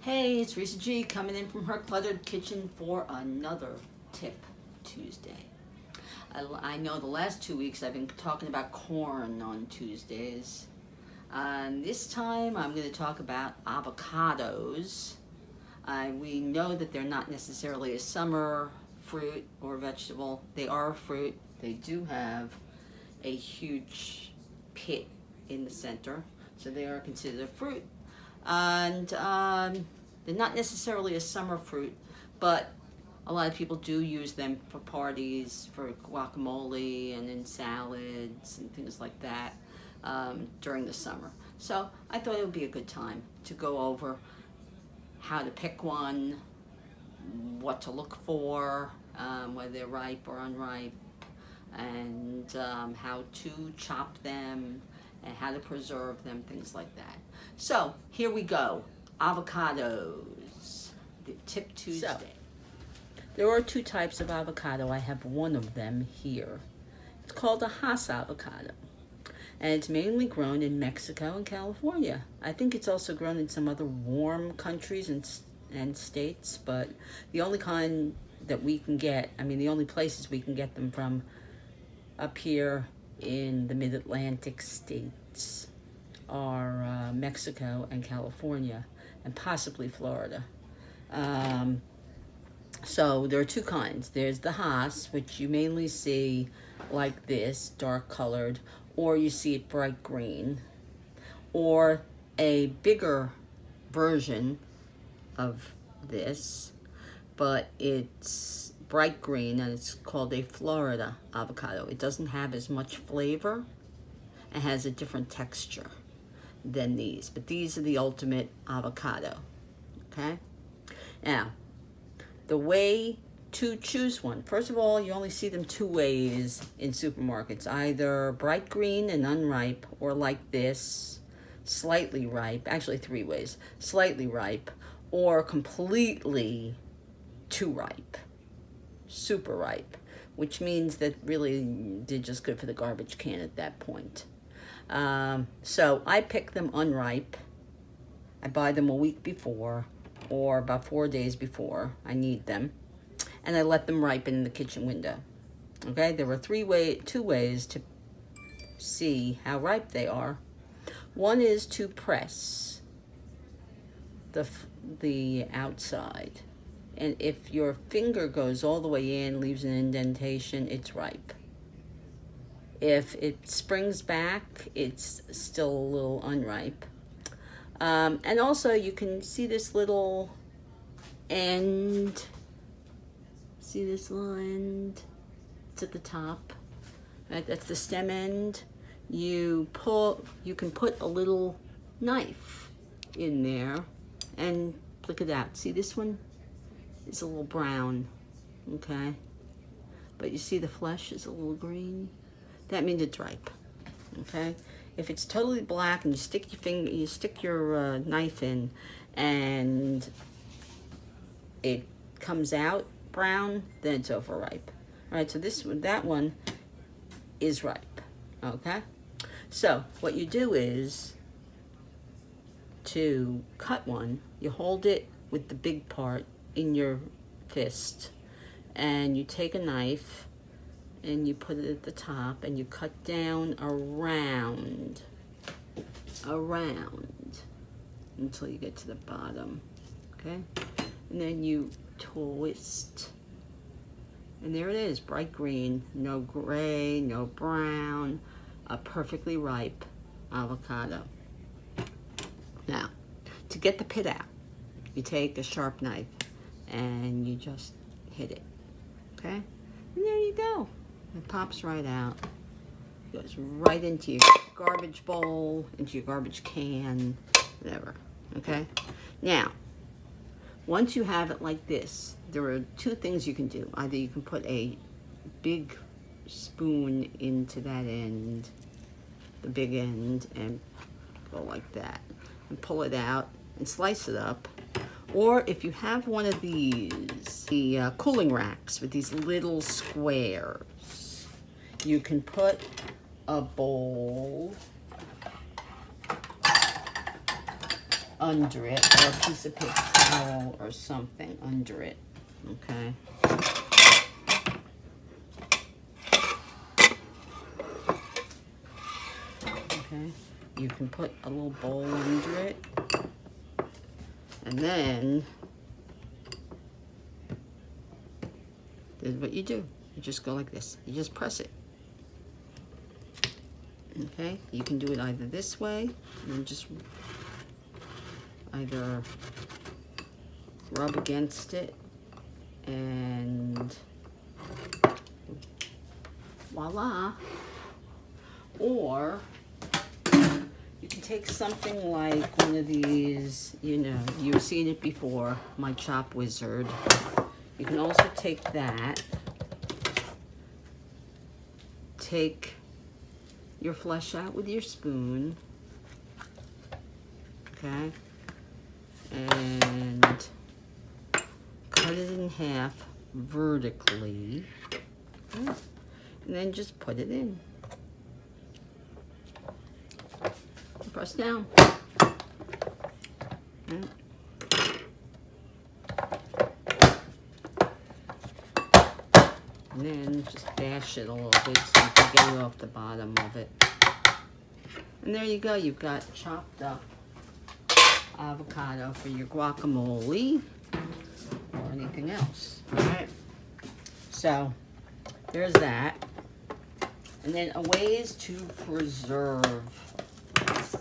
Hey, it's Risa G coming in from her cluttered kitchen for another Tip Tuesday. I know the last 2 weeks I've been talking about corn on Tuesdays. This time I'm going to talk about avocados. We know that they're not necessarily a summer fruit or vegetable. They are a fruit. They do have a huge pit in the center, so they are considered a fruit. And they're not necessarily a summer fruit, but a lot of people do use them for parties, for guacamole and in salads and things like that during the summer. So I thought it would be a good time to go over how to pick one, what to look for, whether they're ripe or unripe, and how to chop them, and how to preserve them, things like that. So here we go, avocados, the Tip Tuesday. So, there are two types of avocado. I have one of them here. It's called a Hass avocado, and it's mainly grown in Mexico and California. I think it's also grown in some other warm countries and states, but the only kind that we can get, the only places we can get them from up here in the mid-Atlantic states are Mexico and California, and possibly Florida. So there are two kinds. There's the Hass, which you mainly see like this, dark colored, or you see it bright green, or a bigger version of this, but it's bright green and it's called a Florida avocado. It doesn't have as much flavor and has a different texture than these, but these are the ultimate avocado. Okay, now the way to choose one, first of all, you only see them two ways in supermarkets, either bright green and unripe, or like this, slightly ripe. Actually, three ways: slightly ripe, or completely too ripe, super ripe, which means that really they're just good for the garbage can at that point. So I pick them unripe. I buy them a week before, or about 4 days before I need them, and I let them ripen in the kitchen window. Okay, there are two ways to see how ripe they are. One is to press the outside, and if your finger goes all the way in, leaves an indentation, it's ripe. If it springs back, it's still a little unripe. And also you can see this little end. See this little end? It's at the top. Right? That's the stem end. You can put a little knife in there and flick it out. See, this one is a little brown, okay? But you see the flesh is a little green? That means it's ripe, okay? If it's totally black and you stick your knife in and it comes out brown, then it's overripe. All right, so that one is ripe, okay? So what you do is, to cut one, you hold it with the big part in your fist, and you take a knife and you put it at the top, and you cut down around until you get to the bottom, okay? And then you twist, and there it is, bright green, no gray, no brown, a perfectly ripe avocado. Now, to get the pit out, you take a sharp knife and you just hit it, okay? And there you go. It pops right out. It goes right into your garbage bowl, into your garbage can, whatever, okay? Now, once you have it like this, there are two things you can do. Either you can put a big spoon into that end, the big end, and go like that, and pull it out and slice it up. Or if you have one of these, the cooling racks with these little squares, you can put a bowl under it, or a piece of paper towel or something under it, okay? Okay, you can put a little bowl under it, and then this is what you do. You just go like this. You just press it. Okay, you can do it either this way, and just either rub against it, and voila. Or you can take something like one of these, you know, you've seen it before, my Chop Wizard. You can also take that, take your flesh out with your spoon, okay, and cut it in half vertically, okay? And then just put it in. Press down. Okay. And then just dash it a little bit so you can get it off the bottom of it. And there you go, you've got chopped up avocado for your guacamole or anything else. Alright, so there's that. And then ways to preserve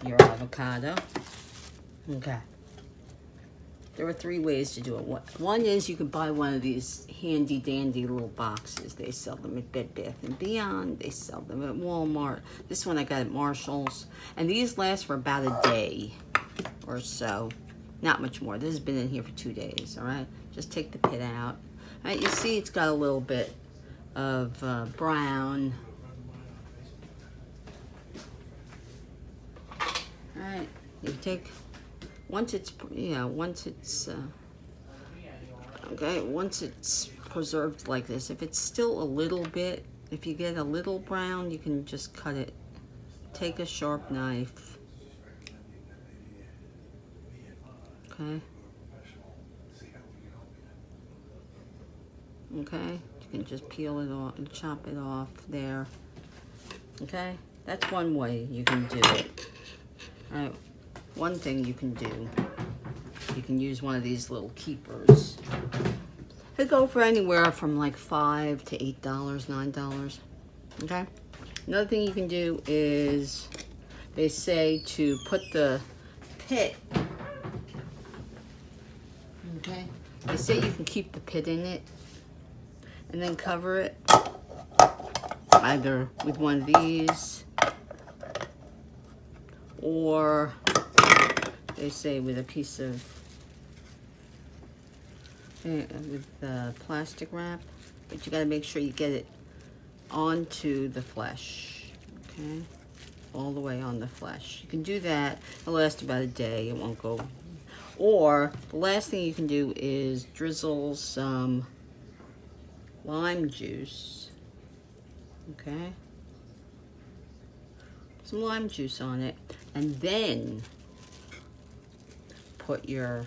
your avocado. Okay. There are 3 ways to do it. One is you can buy one of these handy dandy little boxes. They sell them at Bed Bath & Beyond. They sell them at Walmart. This one I got at Marshall's. And these last for about a day or so. Not much more. This has been in here for 2 days, all right? Just take the pit out. All right, you see it's got a little bit of brown. All right, you take, once it's, once it's preserved like this, if it's still a little bit, if you get a little brown, you can just cut it. Take a sharp knife. Okay. Okay, you can just peel it off and chop it off there. Okay, that's one way you can do it. All right, one thing you can do, you can use one of these little keepers. They go for anywhere from like $5 to $8, $9. Okay. Another thing you can do is, they say to put the pit. Okay. They say you can keep the pit in it, and then cover it either with one of these, or they say with a piece of plastic wrap, but you got to make sure you get it onto the flesh, okay, all the way on the flesh. You can do that. It'll last about a day. It won't go. Or the last thing you can do is drizzle some lime juice, okay, some lime juice on it, and then put your,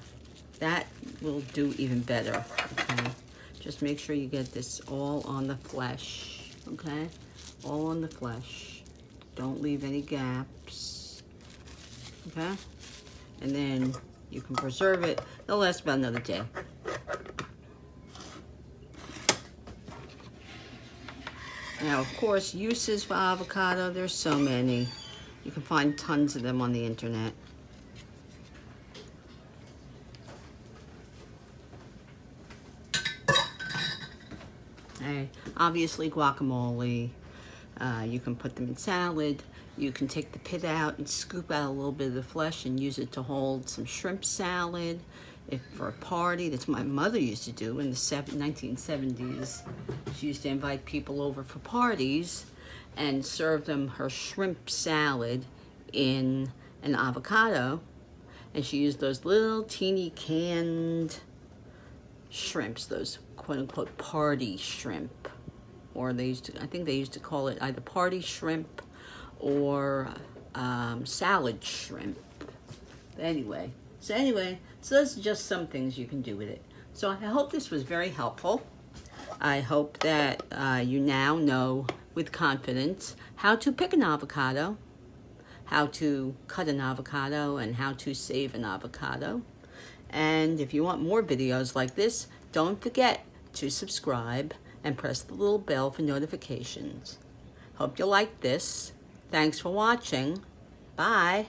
that will do even better, okay? Just make sure you get this all on the flesh, okay? All on the flesh. Don't leave any gaps, okay? And then you can preserve it. It'll last about another day. Now, of course, uses for avocado, there's so many. You can find tons of them on the internet. Obviously guacamole, you can put them in salad. You can take the pit out and scoop out a little bit of the flesh and use it to hold some shrimp salad. If for a party, that's what my mother used to do in the 1970s. She used to invite people over for parties and serve them her shrimp salad in an avocado. And she used those little teeny canned shrimps, those quote-unquote party shrimp. Or they used to, I think they used to call it either party shrimp or salad shrimp. But anyway, So anyway, so those are just some things you can do with it. So I hope this was very helpful. I hope that you now know with confidence how to pick an avocado, how to cut an avocado, and how to save an avocado. And if you want more videos like this, don't forget to subscribe and press the little bell for notifications. Hope you like this. Thanks for watching. Bye.